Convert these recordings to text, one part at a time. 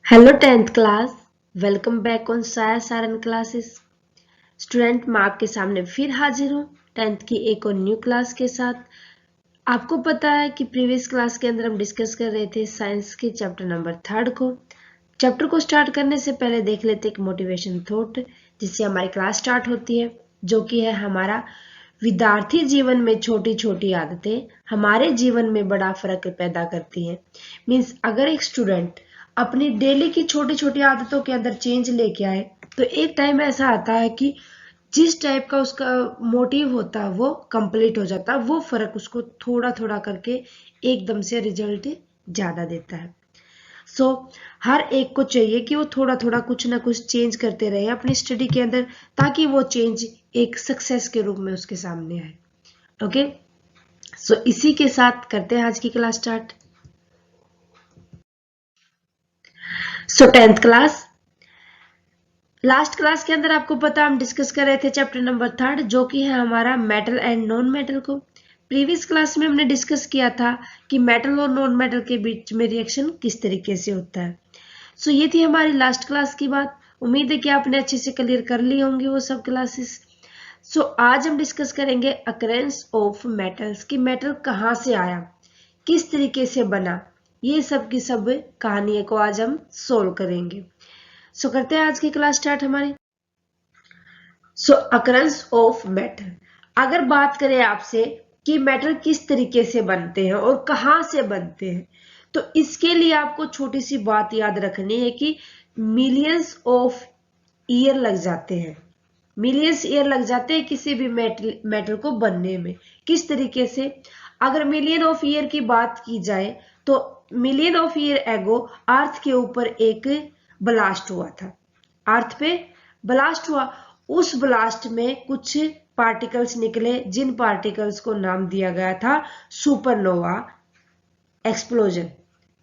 Hello tenth class. Welcome back on साया Saran classes. Student मैं आपके सामने फिर हाजिर हूँ टेंथ की एक और न्यू क्लास के साथ। आपको पता है कि प्रीवियस क्लास के अंदर हम डिस्कस कर रहे थे साइंस के चैप्टर नंबर 3 को। चैप्टर को स्टार्ट करने से पहले देख लेते एक मोटिवेशन थॉट जिससे हमारी क्लास स्टार्ट होती है, जो कि है हमारा विद्यार्थी जीवन में छोटी छोटी आदतें हमारे जीवन में बड़ा फर्क पैदा करती हैं। मीन्स अगर एक स्टूडेंट अपनी डेली की छोटी छोटी आदतों के अंदर चेंज लेके आए तो एक टाइम ऐसा आता है कि जिस टाइप का उसका मोटिव होता है वो कंप्लीट हो जाता है, वो फर्क उसको थोड़ा थोड़ा करके एकदम से रिजल्ट ज्यादा देता है। हर एक को चाहिए कि वो थोड़ा थोड़ा कुछ ना कुछ चेंज करते रहे अपनी स्टडी के अंदर, ताकि वो चेंज एक सक्सेस के रूप में उसके सामने आए। ओके, इसी के साथ करते हैं आज की class start. Tenth class, last class के अंदर आपको पता हम डिस्कस कर रहे थे चैप्टर नंबर 3 जो कि है हमारा मेटल एंड नॉन मेटल को। प्रीवियस क्लास में हमने डिस्कस किया था कि मेटल और नॉन मेटल के बीच में रिएक्शन किस तरीके से होता है। ये थी हमारी लास्ट क्लास की बात। उम्मीद है कि आपने अच्छे से क्लियर कर ली होंगी वो सब क्लासेस। आज हम डिस्कस करेंगे अकरेंस ऑफ मेटल्स, कि मेटल कहाँ से आया, किस तरीके से बना, ये सब की सब कहानी को आज हम सोल्व करेंगे। करते हैं आज की क्लास स्टार्ट हमारी। अकरेंस ऑफ मेटल, अगर बात करें आपसे कि मेटल किस तरीके से बनते हैं और कहां से बनते हैं, तो इसके लिए आपको छोटी सी बात याद रखनी है कि मिलियंस ऑफ ईयर लग जाते हैं। मिलियंस ईयर लग जाते हैं किसी भी मेटल को बनने में। किस तरीके से, अगर मिलियन ऑफ ईयर की बात की जाए तो मिलियन ऑफ ईयर एगो अर्थ के ऊपर एक ब्लास्ट हुआ था। अर्थ पे ब्लास्ट हुआ, उस ब्लास्ट में कुछ पार्टिकल्स निकले जिन पार्टिकल्स को नाम दिया गया था सुपरनोवा एक्सप्लोजन।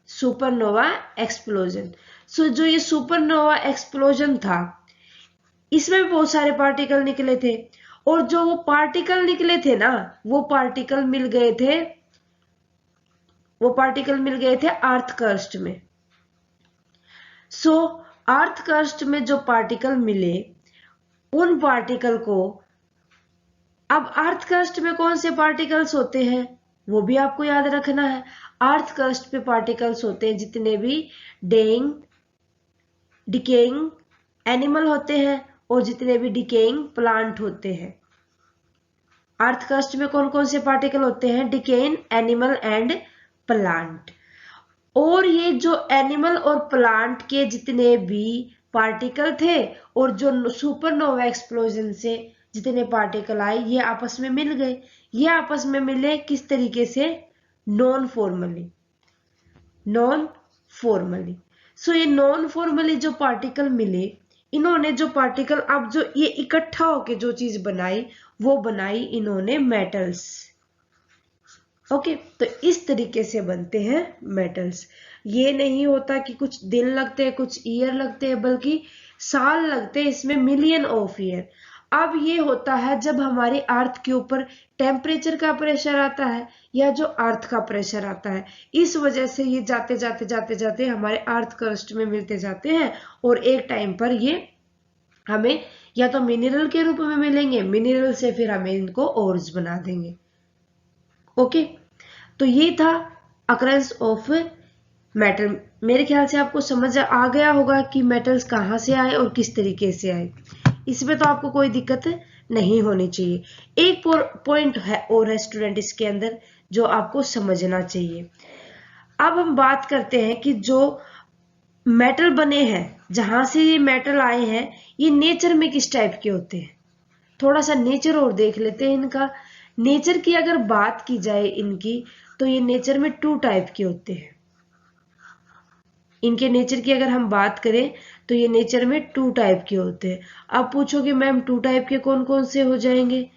Supernova explosion. जो ये सुपरनोवा एक्सप्लोजन था, इसमें बहुत सारे पार्टिकल निकले थे, और जो वो पार्टिकल निकले थे ना, वो पार्टिकल मिल गए थे अर्थ क्रस्ट में। अर्थ क्रस्ट में जो पार्टिकल मिले, उन पार्टिकल को, अब अर्थ क्रस्ट में कौन से पार्टिकल्स होते हैं वो भी आपको याद रखना है। अर्थ क्रस्ट पे पार्टिकल्स होते हैं जितने भी डिकेइंग एनिमल होते हैं और जितने भी डिकेइंग प्लांट होते हैं। अर्थ क्रस्ट में कौन कौन से पार्टिकल होते हैं? Decaying animal and plant. और ये जो एनिमल और प्लांट के जितने भी पार्टिकल थे और जो सुपरनोवा एक्सप्लोजन से जितने पार्टिकल आए, ये आपस में मिल गए। ये आपस में मिले किस तरीके से? Non formally. ये नॉन फॉर्मली जो पार्टिकल मिले, इन्होंने जो पार्टिकल, अब जो ये इकट्ठा होके जो चीज बनाई, वो बनाई इन्होंने मेटल्स। ओके, तो इस तरीके से बनते हैं मेटल्स। ये नहीं होता कि कुछ दिन लगते हैं, कुछ ईयर लगते हैं, बल्कि साल लगते हैं, इसमें मिलियन ऑफ ईयर। अब ये होता है जब हमारी अर्थ के ऊपर टेम्परेचर का प्रेशर आता है या जो अर्थ का प्रेशर आता है, इस वजह से ये जाते जाते जाते जाते हमारे अर्थ क्रस्ट में मिलते जाते हैं, और एक टाइम पर ये हमें या तो मिनरल के रूप में मिलेंगे, मिनरल से फिर हमें इनको ओर्स बना देंगे। ओके, तो ये था अकरेंस ऑफ मेटल। मेरे ख्याल से आपको समझ आ गया होगा कि मेटल्स कहाँ से आए और किस तरीके से आए। इसमें तो आपको कोई दिक्कत नहीं होनी चाहिए। एक पॉइंट है और है स्टूडेंट इसके अंदर जो आपको समझना चाहिए। अब हम बात करते हैं कि जो मेटल बने हैं, जहां से ये मेटल आए हैं, ये नेचर में किस टाइप के होते हैं। थोड़ा सा नेचर और देख लेते हैं इनका। नेचर की अगर बात की जाए इनकी, तो ये नेचर में 2 टाइप के होते हैं। इनके नेचर की अगर हम बात करें तो ये नेचर में 2 टाइप के होते हैं। अब पूछोगे मैम 2 टाइप के कौन कौन से हो जाएंगे?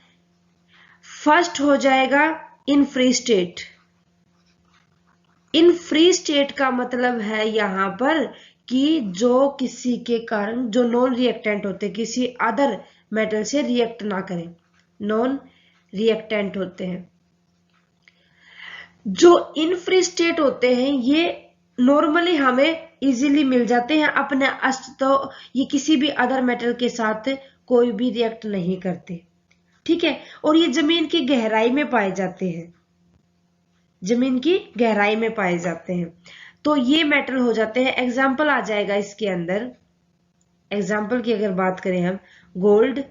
फर्स्ट हो जाएगा in free state. In free state का मतलब है यहां पर कि जो किसी के कारण, जो नॉन रिएक्टेंट होते, किसी अदर मेटल से रिएक्ट ना करें, नॉन रिएक्टेंट होते हैं। जो इन फ्री स्टेट होते हैं, ये नॉर्मली हमें इजीली मिल जाते हैं अपने तो ये किसी भी अदर मेटल के साथ कोई भी रिएक्ट नहीं करते, ठीक है। और ये जमीन की गहराई में पाए जाते हैं, जमीन की गहराई में पाए जाते हैं, तो ये मेटल हो जाते हैं। एग्जाम्पल आ जाएगा इसके अंदर, एग्जाम्पल की अगर बात करें हम, गोल्ड,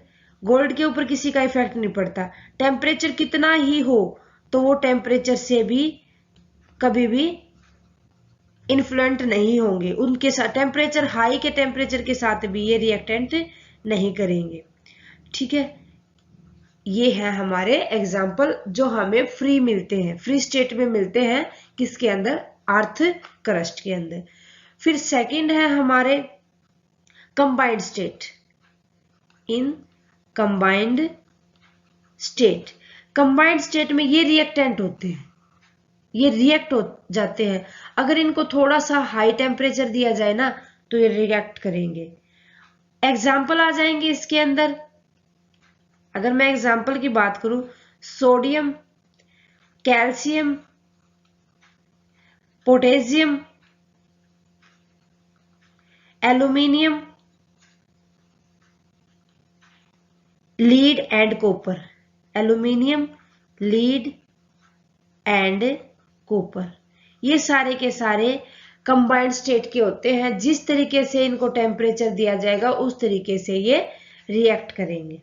गोल्ड के ऊपर किसी का इफेक्ट नहीं पड़ता, टेम्परेचर कितना ही हो तो वो टेम्परेचर से भी कभी भी इन्फ्लुएंट नहीं होंगे, उनके साथ टेम्परेचर हाई के टेम्परेचर के साथ भी ये रिएक्टेंट नहीं करेंगे, ठीक है। ये है हमारे एग्जाम्पल जो हमें फ्री मिलते हैं, फ्री स्टेट में मिलते हैं, किसके अंदर, अर्थ क्रस्ट के अंदर। फिर सेकंड है हमारे combined state, in combined state, combined state में ये रिएक्टेंट होते हैं, ये रिएक्ट हो जाते हैं। अगर इनको थोड़ा सा हाई टेम्परेचर दिया जाए ना तो ये रिएक्ट करेंगे। एग्जाम्पल आ जाएंगे इसके अंदर, अगर मैं एग्जाम्पल की बात करूं, sodium, calcium, potassium, aluminium, lead and copper, aluminium, lead and copper, ये सारे के सारे कंबाइंड स्टेट के होते हैं। जिस तरीके से इनको टेम्परेचर दिया जाएगा उस तरीके से ये रिएक्ट करेंगे,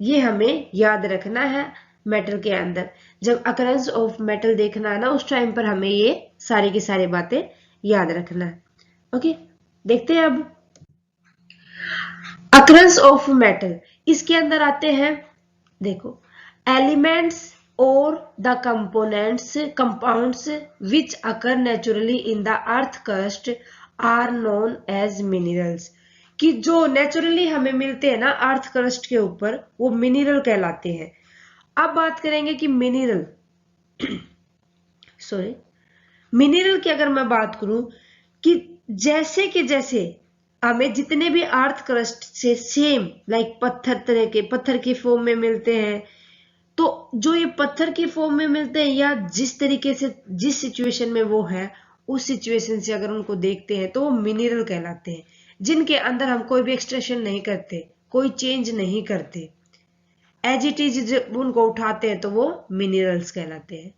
ये हमें याद रखना है मेटल के अंदर। जब अकरेंस ऑफ मेटल देखना है ना उस टाइम पर हमें ये सारी की सारी बातें याद रखना है। ओके, देखते हैं अब अकरेंस ऑफ मेटल। इसके अंदर आते हैं, देखो, elements or the compounds which occur naturally in the earth crust are known as minerals, कि जो नेचुरली हमें मिलते हैं ना अर्थ क्रस्ट के ऊपर वो मिनरल कहलाते हैं। अब बात करेंगे कि मिनरल सॉरी मिनरल की अगर मैं बात करूं कि जैसे हमें जितने भी अर्थ क्रस्ट से सेम लाइक पत्थर तरह के पत्थर की फॉर्म में मिलते हैं, तो जो ये पत्थर की फॉर्म में मिलते हैं या जिस तरीके से जिस सिचुएशन में वो है उस सिचुएशन से अगर उनको देखते हैं तो वो मिनरल कहलाते हैं, जिनके अंदर हम कोई भी एक्सट्रैक्शन नहीं करते, कोई चेंज नहीं करते, एज इट इज जब उनको उठाते हैं तो वो मिनरल्स कहलाते हैं।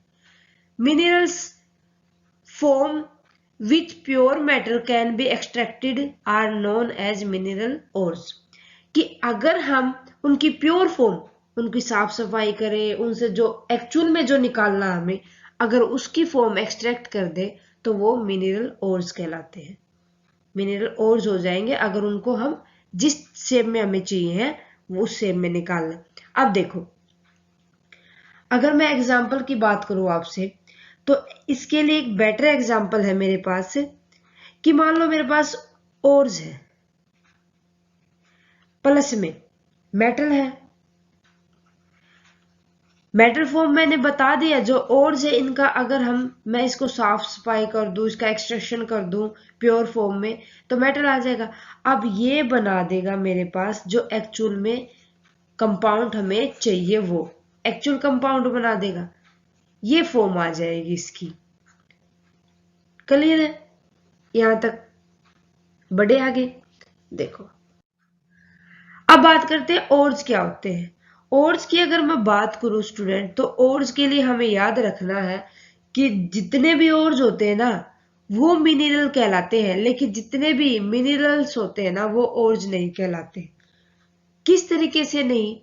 Minerals from which pure metal can be extracted are known as mineral ores, कि अगर हम उनकी प्योर फॉर्म, उनकी साफ सफाई करें, उनसे जो एक्चुअल में जो निकालना हमें, अगर उसकी फॉर्म एक्सट्रैक्ट कर दे तो वो मिनरल ओर्स कहलाते हैं, मिनरल ओर्स हो जाएंगे अगर उनको हम जिस शेप में हमें चाहिए है वो उस शेप में निकाल लें। अब देखो, अगर मैं एग्जाम्पल की बात करूं आपसे तो इसके लिए एक बेटर एग्जाम्पल है मेरे पास, कि मान लो मेरे पास ओर्स है, प्लस में मेटल है, मेटल फॉर्म मैंने बता दिया, जो ओर्स है इनका अगर मैं इसको साफ सफाई कर दूं, इसका एक्सट्रैक्शन कर दूं प्योर फॉर्म में तो मेटल आ जाएगा। अब ये बना देगा मेरे पास जो एक्चुअल में कंपाउंड हमें चाहिए, वो एक्चुअल कंपाउंड बना देगा, ये फॉर्म आ जाएगी इसकी। क्लियर है यहां तक? बढ़े आगे, देखो अब बात करते हैं ओर्स क्या होते हैं। ओर्स की अगर मैं बात करूं स्टूडेंट, तो ओर्स के लिए हमें याद रखना है कि जितने भी ओर्स होते हैं ना वो मिनरल कहलाते हैं, लेकिन जितने भी मिनरल्स होते हैं ना वो ओर्स नहीं कहलाते। किस तरीके से नहीं?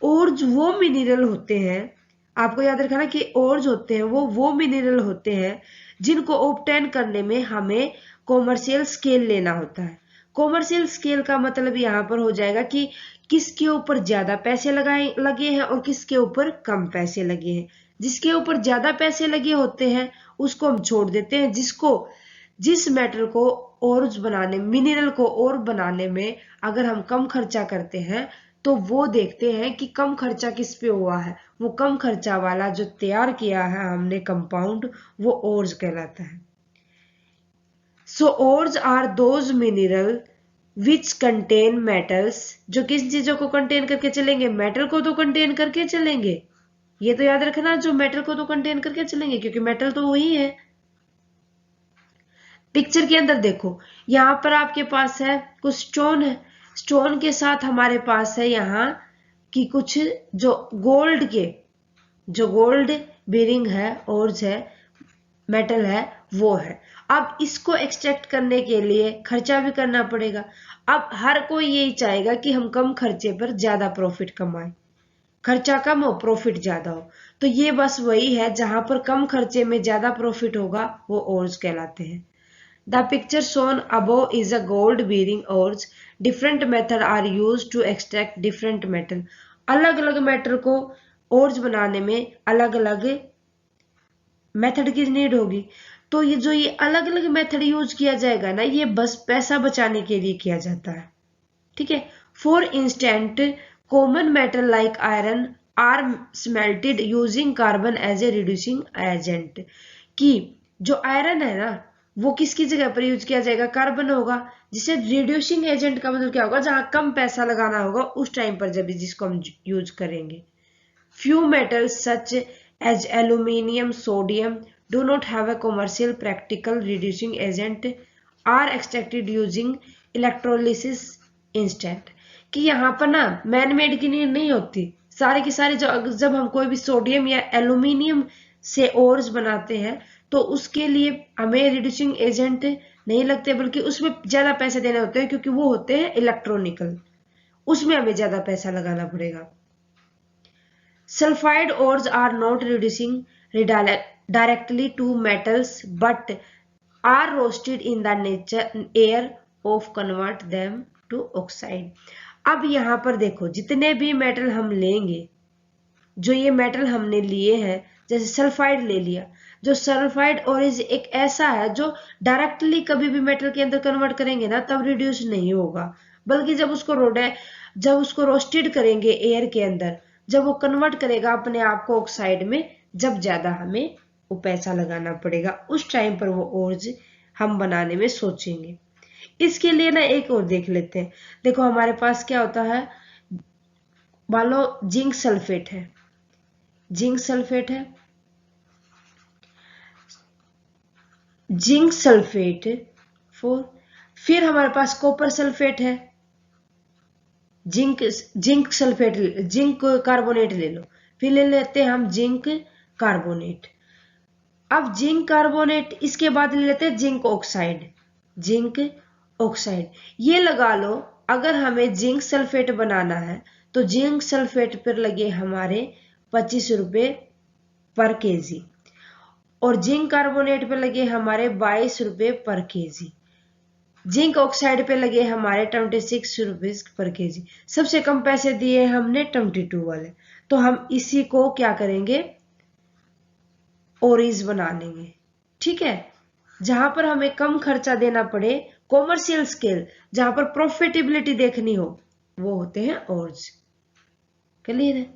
ओर्स वो मिनरल होते हैं, आपको याद रखना कि ओर्स होते हैं वो मिनरल होते हैं जिनको ऑब्टेन करने में हमें कॉमर्शियल स्केल लेना होता है। कॉमर्शियल स्केल का मतलब यहाँ पर हो जाएगा कि किसके ऊपर ज्यादा पैसे लगे हैं और किसके ऊपर कम पैसे लगे हैं। जिसके ऊपर ज्यादा पैसे लगे होते हैं उसको हम छोड़ देते हैं, जिस मेटल को ओर्स बनाने, मिनरल को और बनाने में अगर हम कम खर्चा करते हैं तो वो देखते हैं कि कम खर्चा किस पे हुआ है, वो कम खर्चा वाला जो तैयार किया है हमने कंपाउंड वो ओर्स कहलाता है। So ores are those mineral which contain metals, जो किस चीजों को कंटेन करके चलेंगे? मेटल को तो कंटेन करके चलेंगे, ये तो याद रखना, जो मेटल को तो कंटेन करके चलेंगे क्योंकि मेटल तो वही है। पिक्चर के अंदर देखो, यहाँ पर आपके पास है कुछ स्टोन है, स्टोन के साथ हमारे पास है यहाँ की कुछ जो गोल्ड बीरिंग है, ओर्स है, मेटल है, वो है। अब इसको एक्सट्रैक्ट करने के लिए खर्चा भी करना पड़ेगा। अब हर कोई यही चाहेगा कि हम कम खर्चे पर ज्यादा प्रॉफिट कमाएं, खर्चा कम हो प्रॉफिट ज्यादा हो। तो ये बस वही है, जहां पर कम खर्चे में ज्यादा प्रॉफिट होगा वो ओर्स कहलाते हैं। The picture shown above is a gold bearing ores. Different method are used to extract different metal. अलग अलग मेटल को ओर्स बनाने में अलग अलग मेथड की नीड होगी। तो ये अलग अलग मेथड यूज किया जाएगा ना, ये बस पैसा बचाने के लिए किया जाता है, ठीक है। For instant common metal like iron are smelted using carbon as a reducing agent. कि जो आयरन है ना वो किसकी जगह पर यूज किया जाएगा, कार्बन होगा, जिसे रिड्यूसिंग एजेंट का मतलब क्या होगा, जहां कम पैसा लगाना होगा उस टाइम पर जब जिसको हम यूज करेंगे। Few metals such as aluminium, sodium do not have a commercial practical reducing agent are extracted using electrolysis instant। कि यहाँ पर ना मैन मेड की नीड नहीं होती, सारे के सारे जब हम कोई भी सोडियम या एल्यूमिनियम से ओर्स बनाते हैं तो उसके लिए हमें रिड्यूसिंग एजेंट नहीं लगते, बल्कि उसमें ज्यादा पैसे देने होते हैं, क्योंकि वो होते हैं इलेक्ट्रॉनिकल, उसमें हमें ज्यादा पैसा लगाना पड़ेगा। Sulphide ores are not reducing directly to metals but are roasted in the air of convert them to oxide। अब यहाँ पर देखो, जितने भी मेटल हम लेंगे, जो ये मेटल हमने लिए हैं, जैसे सल्फाइड ले लिया, जो सल्फाइड ओरिज एक ऐसा है जो डायरेक्टली कभी भी मेटल के अंदर कन्वर्ट करेंगे ना तब रिड्यूस नहीं होगा, बल्कि जब उसको रोस्टेड करेंगे एयर के अंदर, जब वो कन्वर्ट करेगा अपने आप को ऑक्साइड में, जब ज्यादा हमें वो पैसा लगाना पड़ेगा, उस टाइम पर वो ओर्स हम बनाने में सोचेंगे। इसके लिए ना एक और देख लेते हैं। देखो हमारे पास क्या होता है, मान लो जिंक सल्फेट है, जिंक सल्फेट फिर हमारे पास कॉपर सल्फेट है, जिंक सल्फेट, जिंक कार्बोनेट ले लो, फिर ले लेते हैं हम जिंक कार्बोनेट। अब जिंक कार्बोनेट, इसके बाद ले लेते हैं जिंक ऑक्साइड। ये लगा लो, अगर हमें जिंक सल्फेट बनाना है तो जिंक सल्फेट पर लगे हमारे 25 रुपए पर केजी, और जिंक कार्बोनेट पे लगे हमारे 22 रुपए पर केजी, जिंक ऑक्साइड पे लगे हमारे 26 रुपीज पर केजी। सबसे कम पैसे दिए हमने 22 वाले, तो हम इसी को क्या करेंगे, ओरिज बना लेंगे, ठीक है। जहां पर हमें कम खर्चा देना पड़े, कॉमर्शियल स्केल, जहां पर प्रॉफिटेबिलिटी देखनी हो, वो होते हैं ओर्स। क्लियर है।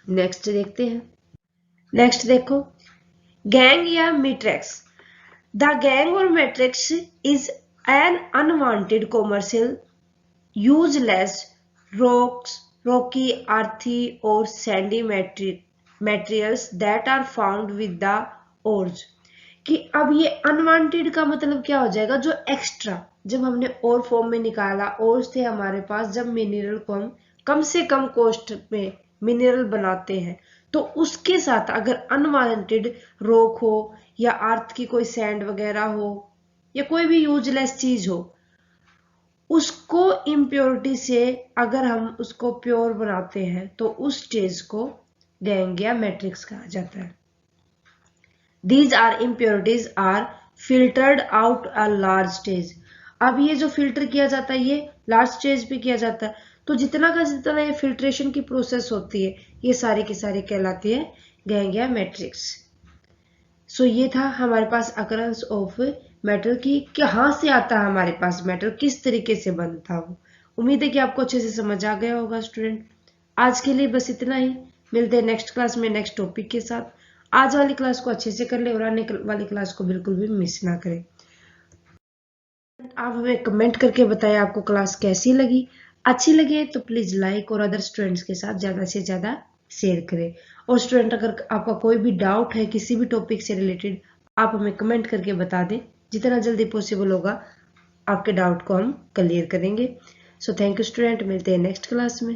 नेक्स्ट देखते हैं। नेक्स्ट देखो, गैंग या मैट्रिक्स। द गैंग और matrix is an unwanted commercial useless rocky, earthy or sandy materials that are found with the ores। कि अब ये अनवांटेड का मतलब क्या हो जाएगा, जो एक्स्ट्रा, जब हमने और फॉर्म में निकाला, ओर्स थे हमारे पास, जब मिनरल को हम कम से कम कॉस्ट में मिनरल बनाते हैं, तो उसके साथ अगर अनवांटेड रॉक हो या अर्थ की कोई सैंड वगैरह हो या कोई भी यूजलेस चीज हो, उसको इम्प्योरिटी से अगर हम उसको प्योर बनाते हैं तो उस स्टेज को गैंग या मैट्रिक्स कहा जाता है। These are impurities are filtered out a large stage। अब ये जो फिल्टर किया जाता है ये लार्ज स्टेज पे किया जाता है, तो जितना का जितना ये फिल्ट्रेशन की प्रोसेस होती है, ये सारी की सारी कहलाती है गैंग या मैट्रिक्स। सो ये था हमारे पास अकरेंस ऑफ मेटल की, कहाँ से आता है हमारे पास मेटल, किस तरीके से बनता हो। उम्मीद है कि आपको अच्छे से समझ आ गया होगा स्टूडेंट। आज के लिए बस इतना ही, मिलते हैं नेक्स्ट क्लास में नेक्स्ट टॉपिक के साथ। आज वाली क्लास को अच्छे से कर ले और आने वाली क्लास को बिल्कुल भी मिस ना करें। आप हमें कमेंट करके बताएं आपको क्लास कैसी लगी। अच्छी लगे तो प्लीज लाइक और अदर स्टूडेंट्स के साथ ज्यादा से ज्यादा शेयर करें। और स्टूडेंट अगर आपका कोई भी डाउट है किसी भी टॉपिक से रिलेटेड, आप हमें कमेंट करके बता दें, जितना जल्दी पॉसिबल होगा आपके डाउट को हम क्लियर करेंगे। सो थैंक यू स्टूडेंट, मिलते हैं नेक्स्ट क्लास में।